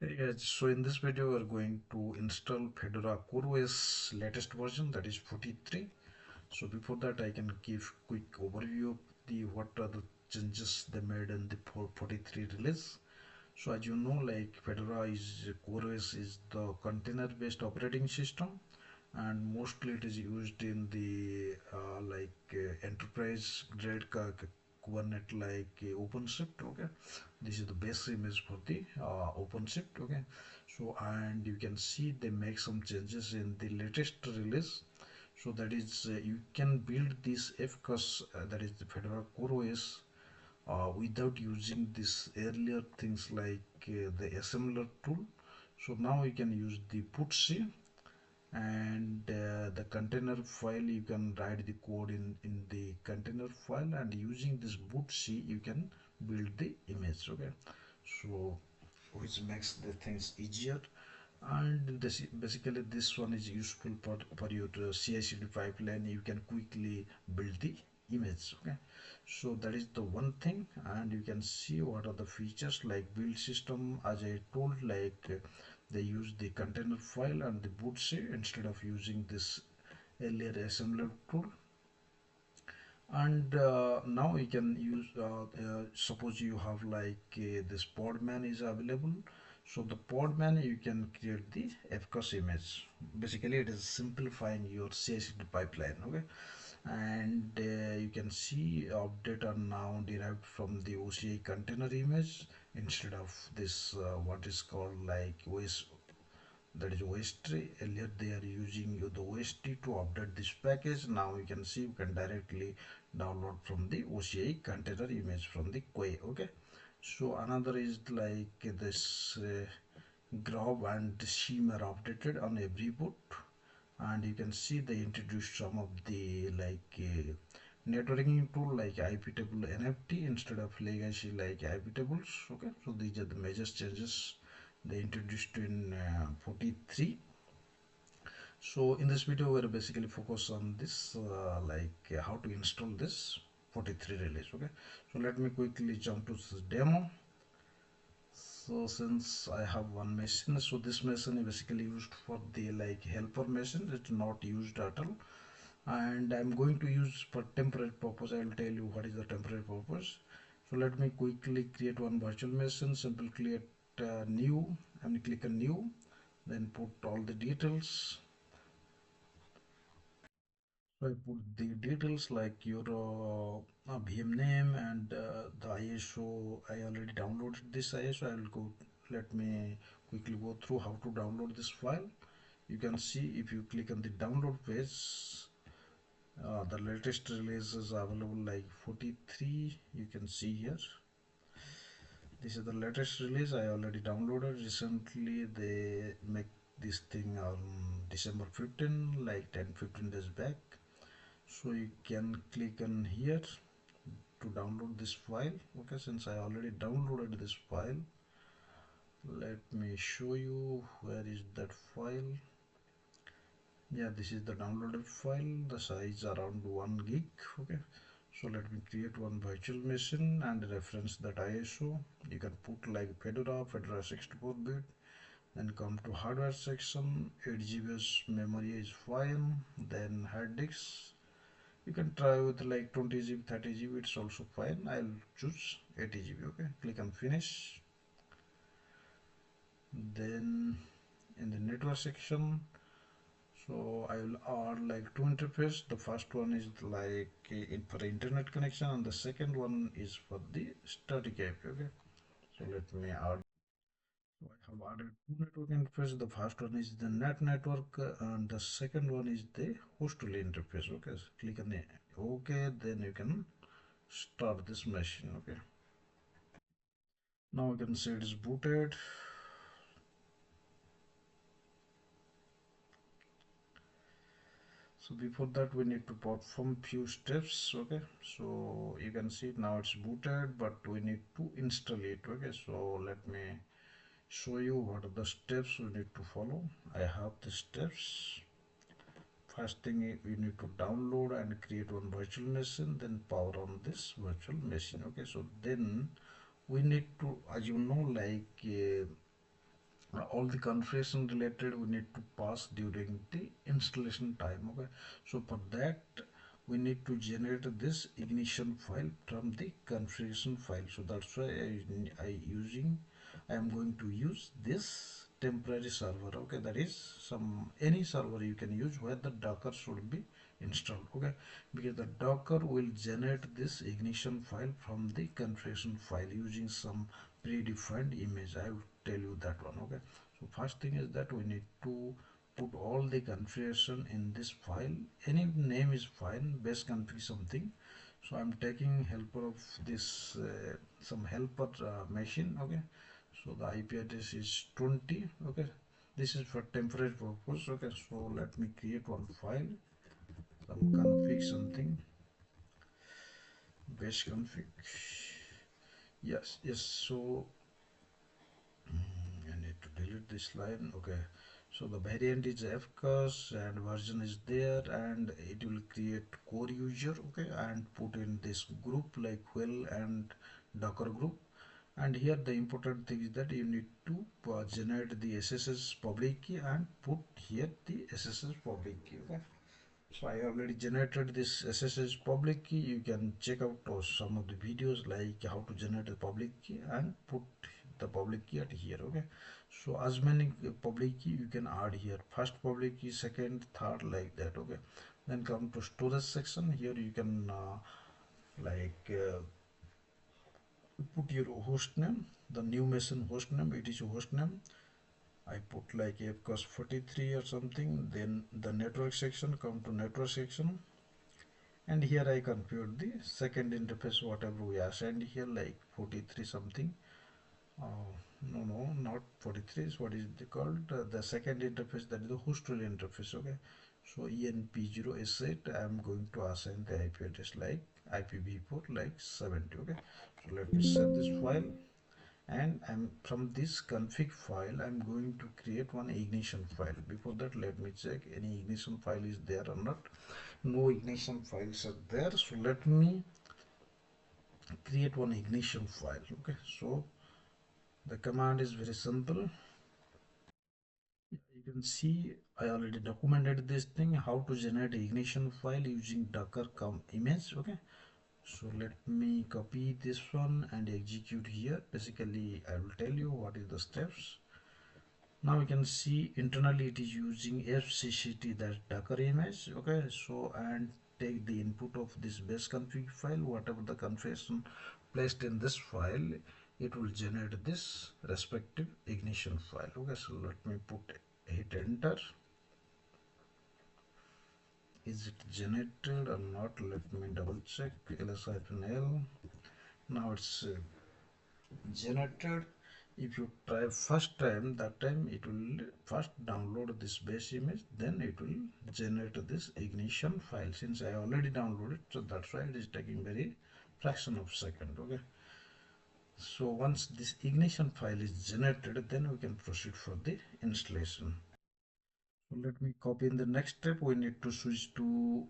Yes, so in this video we're going to install Fedora CoreOS latest version, that is 43. So before that I can give quick overview of the what are the changes they made in the 43 release. So as you know, like Fedora is CoreOS is the container based operating system, and mostly it is used in the enterprise grade Kubernetes like OpenShift. Okay, this is the base image for the OpenShift. Okay, so and you can see they make some changes in the latest release. So that is you can build this FCOS, that is the Fedora CoreOS, without using this earlier things like the assembler tool. So now you can use the putc, and the container file you can write the code in the container file, and using this bootc you can build the image. Okay, so which makes the things easier. And this basically this one is useful for your CI/CD pipeline. You can quickly build the image. Okay, so that is the one thing. And you can see what are the features like build system. As I told, like they use the container file and the bootc instead of using this earlier assembler tool. And now you can use suppose you have like this podman is available. So the podman you can create the fcos image. Basically it is simplifying your CI/CD pipeline. Okay, and you can see update are now derived from the OCI container image instead of this what is called like OS, that is OS3. Earlier they are using the OS3 to update this package. Now you can see you can directly download from the OCI container image from the queue. Okay, so another is like this Grob and Shim are updated on every boot. And you can see they introduced some of the like networking tool like IP table NFT instead of legacy like IP tables. Okay, so these are the major changes they introduced in 43. So in this video we're basically focus on this how to install this 43 release. Okay, so let me quickly jump to this demo. So since I have one machine, so this machine is basically used for the like helper machine. It's not used at all, and I'm going to use for temporary purpose. I will tell you what is the temporary purpose. So let me quickly create one virtual machine. Simple create new, and click on new, then put all the details. So I put the details like your VM name and the ISO. I already downloaded this ISO. I will go. Let me quickly go through how to download this file. You can see if you click on the download page, the latest release is available like 43. You can see here. This is the latest release I already downloaded recently. They make this thing on December 15, like 10-15 days back. So you can click on here to download this file. Okay, since I already downloaded this file, let me show you where is that file. Yeah, this is the downloaded file. The size around 1 gig. Okay, so let me create one virtual machine and reference that ISO. You can put like Fedora 64-bit. Then come to hardware section. 8 GB memory is fine. Then hard disk, you can try with like 20 GB, 30 GB, it's also fine. I'll choose 80 GB. Okay, click on finish. Then in the network section, so I will add like two interface. The first one is like for the internet connection, and the second one is for the static IP. Okay, so let me add. So I have added two network interface. The first one is the network, and the second one is the host relay interface. Okay, so click on the OK. Then you can start this machine. Okay, now you can see it is booted. So before that we need to perform few steps. Okay, so you can see now it's booted, but we need to install it. Okay, so let me show you what are the steps we need to follow. I have the steps. First thing, we need to download and create one virtual machine, then power on this virtual machine. Okay, so then we need to, as you know, like all the configuration related we need to pass during the installation time. Okay, so for that we need to generate this ignition file from the configuration file. So that's why I am going to use this temporary server. Okay, that is some any server you can use where the Docker should be installed. Okay, because the Docker will generate this ignition file from the configuration file using some predefined image. I will tell you that one. Okay, so first thing is that we need to put all the configuration in this file. Any name is fine, base config something. So I'm taking helper of this some helper machine. Okay, so the IP address is 20. Okay, this is for temporary purpose. Okay, so let me create one file, some config something, base config. Yes, so I need to delete this line. Okay, so the variant is fcus and version is there, and it will create core user. Okay, and put in this group like well and docker group. And here the important thing is that you need to generate the SSH public key and put here the SSH public key. Okay, so I already generated this SSH public key. You can check out some of the videos like how to generate a public key and put the public key at here. Okay, so as many public key you can add here, first public key, second, third, like that. Okay, then come to storage section. Here you can like put your host name, the new machine host name, it is host name. I put like fcos 43 or something. Then the network section, come to network section, and here I compute the second interface whatever we assigned here like 43 something. No, not 43 is what is it called, the second interface, that is the host rule interface. Okay, so enp0s8 I am going to assign the IP address like IPv4 like 70. Okay, so let me save this file, and I'm from this config file I'm going to create one ignition file. Before that let me check any ignition file is there or not. No ignition files are there, so let me create one ignition file. Okay, so the command is very simple. You can see I already documented this thing, how to generate ignition file using docker com image. Okay, so let me copy this one and execute here. Basically I will tell you what is the steps. Now you can see internally it is using fcct, that docker image. Okay, so and take the input of this base config file, whatever the configuration placed in this file, it will generate this respective ignition file. Okay, so let me put hit enter. Is it generated or not? Let me double check. ls-l. Now it's generated. If you try first time, that time it will first download this base image, then it will generate this ignition file. Since I already downloaded, so that's why it is taking very fraction of second. Okay, so once this ignition file is generated, then we can proceed for the installation. So let me copy. In the next step we need to switch to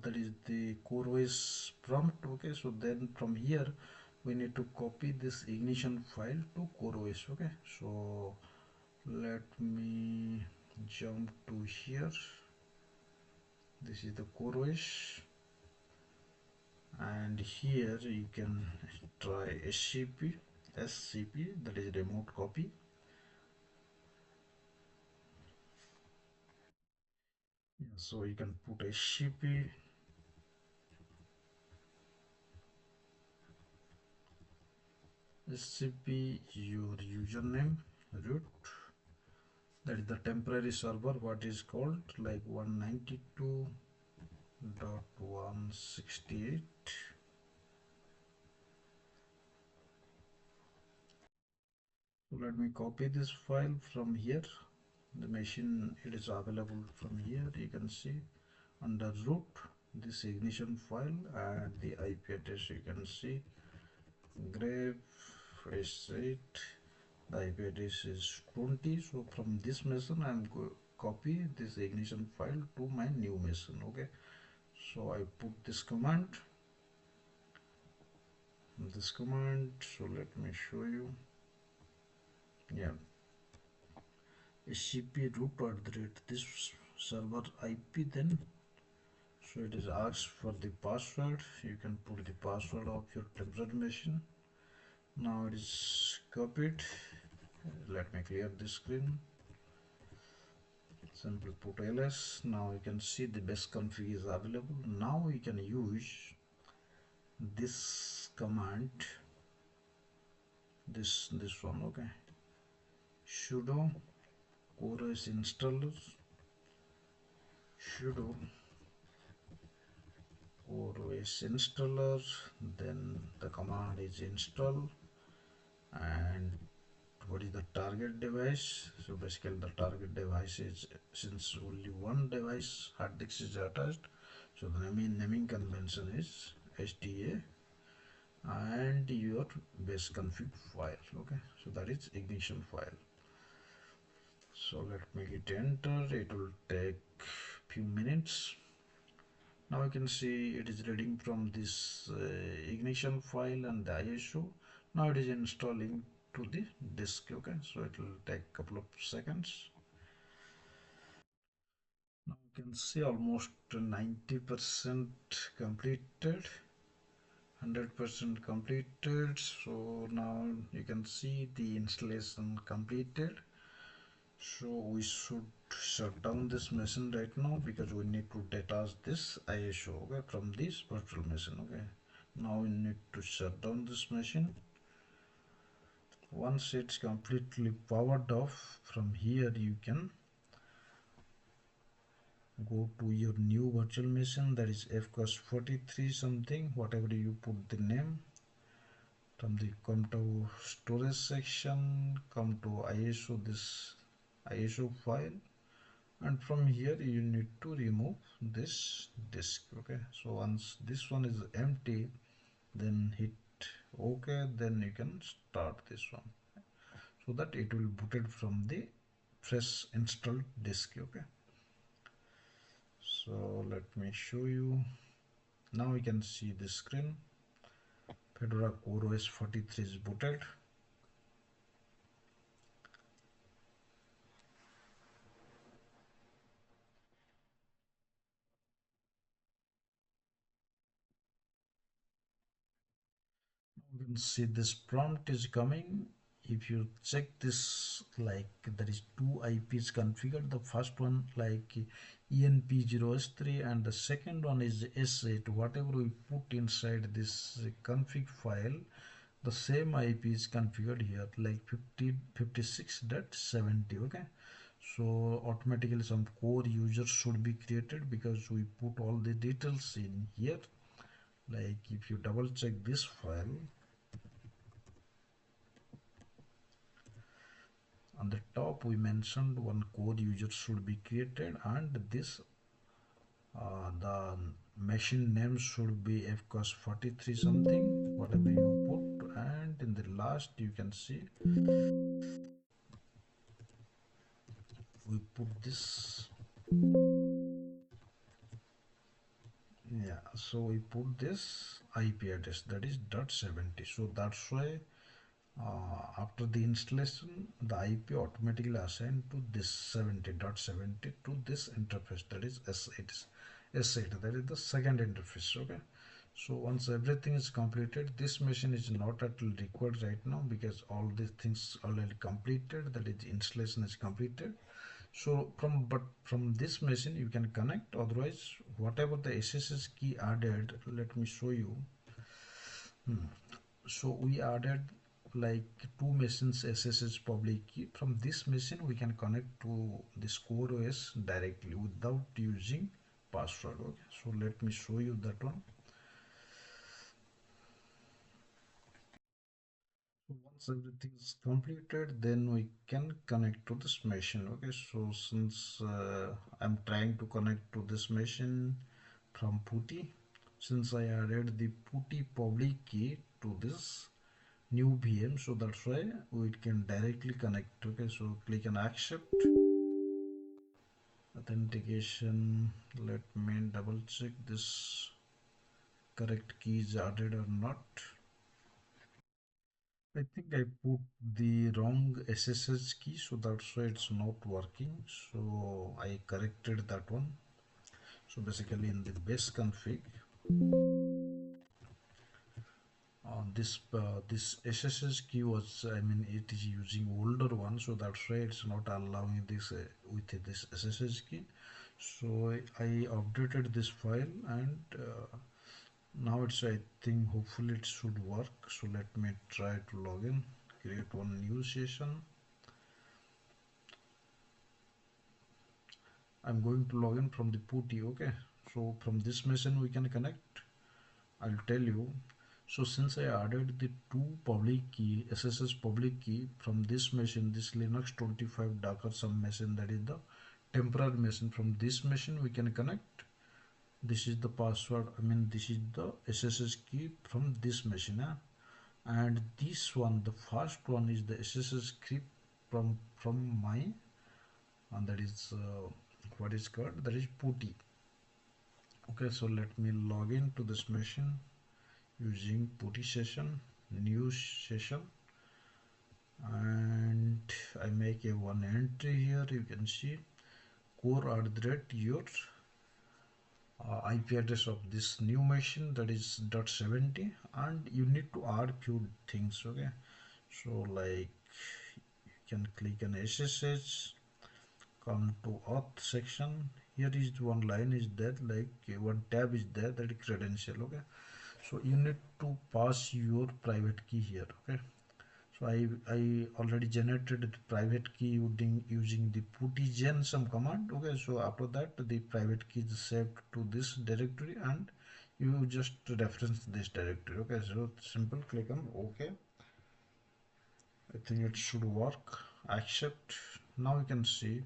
that is the CoreOS prompt. Okay, so then from here we need to copy this ignition file to CoreOS. Okay, so let me jump to here. This is the CoreOS, and here you can try SCP, that is remote copy. Yeah, so you can put SCP, your username, root, that is the temporary server, what is called like 192.168. So let me copy this file from here. The machine, it is available from here. You can see under root this ignition file, and the IP address you can see grave s8. The IP address is 20. So from this machine I am going copy this ignition file to my new machine. Okay, so I put this command. So let me show you. Yeah, HCP root at the rate this server IP, then so it is asked for the password. You can put the password of your temporary machine. Now it is copied. Let me clear the screen. Simple put ls. Now you can see the best config is available. Now we can use this command, this one. Okay, sudo CoreOS installer, sudo CoreOS installer, then the command is install, and what is the target device? So basically the target device is, since only one device hard disk is attached, so the naming convention is HDA, and your base config file. Okay, so that is ignition file. So let me hit enter. It will take few minutes. Now you can see it is reading from this ignition file and the ISO. Now it is installing to the disk. Okay, so it will take a couple of seconds. Now you can see almost 90% completed, 100% completed. So now you can see the installation completed. So we should shut down this machine right now because we need to detach this ISO, okay, from this virtual machine. Okay, now we need to shut down this machine. Once it's completely powered off, from here you can go to your new virtual machine, that is fcos43 something, whatever you put the name. From the come to storage section, come to ISO, this ISO file, and from here you need to remove this disk. Okay, so once this one is empty, then hit OK, then you can start this one, so that it will booted from the fresh installed disk. Okay, so let me show you. Now you can see the screen. Fedora CoreOS 43 is booted. You can see this prompt is coming. If you check this, like there is two IPs configured. The first one like ENP0S3 and the second one is S8. Whatever we put inside this config file, the same IP is configured here, like 5056.70. Okay, so automatically some core users should be created because we put all the details in here. Like if you double check this file, on the top we mentioned one core user should be created, and this the machine name should be fcos43 something, whatever you put, and in the last you can see we put this. Yeah, so we put this IP address, that is .70. So that's why after the installation the IP automatically assigned to this 70.70 to this interface, that is S8, that is the second interface. Okay, so once everything is completed, this machine is not at all required right now because all these things already completed, that is installation is completed. So from this machine you can connect. Otherwise, whatever the SSH key added, let me show you. So we added like two machines SSH public key. From this machine we can connect to this CoreOS directly without using password. Okay, so let me show you that one. So once everything is completed, then we can connect to this machine. Okay, so since I'm trying to connect to this machine from PuTTY, since I added the PuTTY public key to this new VM, so that's why we can directly connect. Okay, so click on accept authentication. Let me double check this correct key is added or not. I think I put the wrong SSH key, so that's why it's not working. So I corrected that one. So basically in the base config, this SSH key was, I mean, it is using older one, so that's why it's not allowing this with this SSH key. So I updated this file, and now it's, I think hopefully it should work. So let me try to log in, create one new session. I'm going to log in from the putty. Okay, so from this machine we can connect. I'll tell you. So since I added the two public key, SSH public key from this machine, this Linux 25 Docker some machine, that is the temporary machine. From this machine we can connect. This is the password, I mean this is the SSH key from this machine, and this one, the first one, is the SSH script from my, and that is what is called, that is putty. Okay, so let me log in to this machine using putty session, new session, and I make a one entry here. You can see core @ your IP address of this new machine, that is .70, and you need to add few things. Okay, so like you can click on SSH, come to auth section. Here is one line is there, like one tab is there, that is credential. Okay, so you need to pass your private key here. Okay, so I already generated the private key using the puttygen some command. Okay, so after that the private key is saved to this directory, and you just reference this directory. Okay, so simple, click on OK. I think it should work. Accept. Now you can see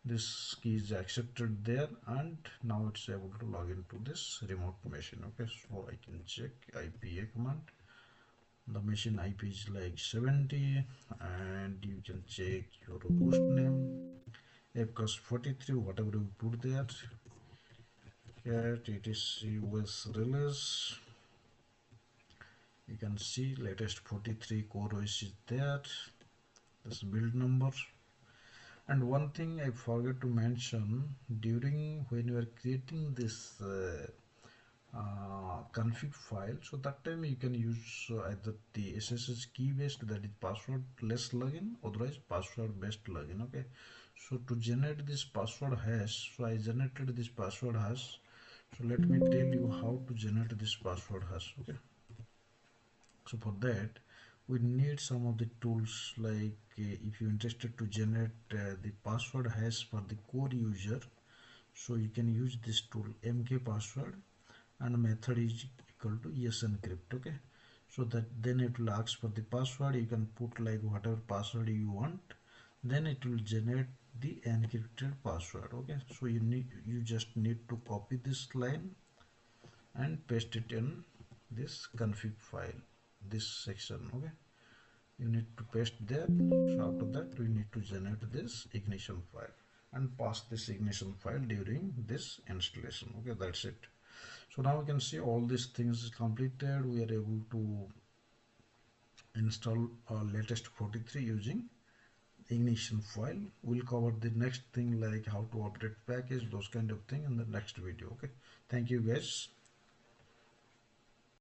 this key is accepted there, and now it's able to log into this remote machine. Okay, so I can check IPA command. The machine IP is like 70, and you can check your host name, fcos 43, whatever you put there. Cat etc was release. You can see latest 43 CoreOS is there. This build number. And one thing I forgot to mention, during when you are creating this config file, so that time you can use either the SSH key based, that is password less login, otherwise password based login. Okay, so to generate this password hash, so I generated this password hash. So let me tell you how to generate this password hash. Okay, so for that we need some of the tools, like if you're interested to generate the password hash for the core user, so you can use this tool mk password, and method is equal to yes encrypt. Okay, so that then it will ask for the password. You can put like whatever password you want, then it will generate the encrypted password. Okay, so you just need to copy this line and paste it in this config file, this section. Okay, you need to paste there. So after that we need to generate this ignition file and pass this ignition file during this installation. Okay, that's it. So now we can see all these things completed. We are able to install our latest 43 using ignition file. We'll cover the next thing, like how to update package, those kind of thing, in the next video. Okay, thank you guys.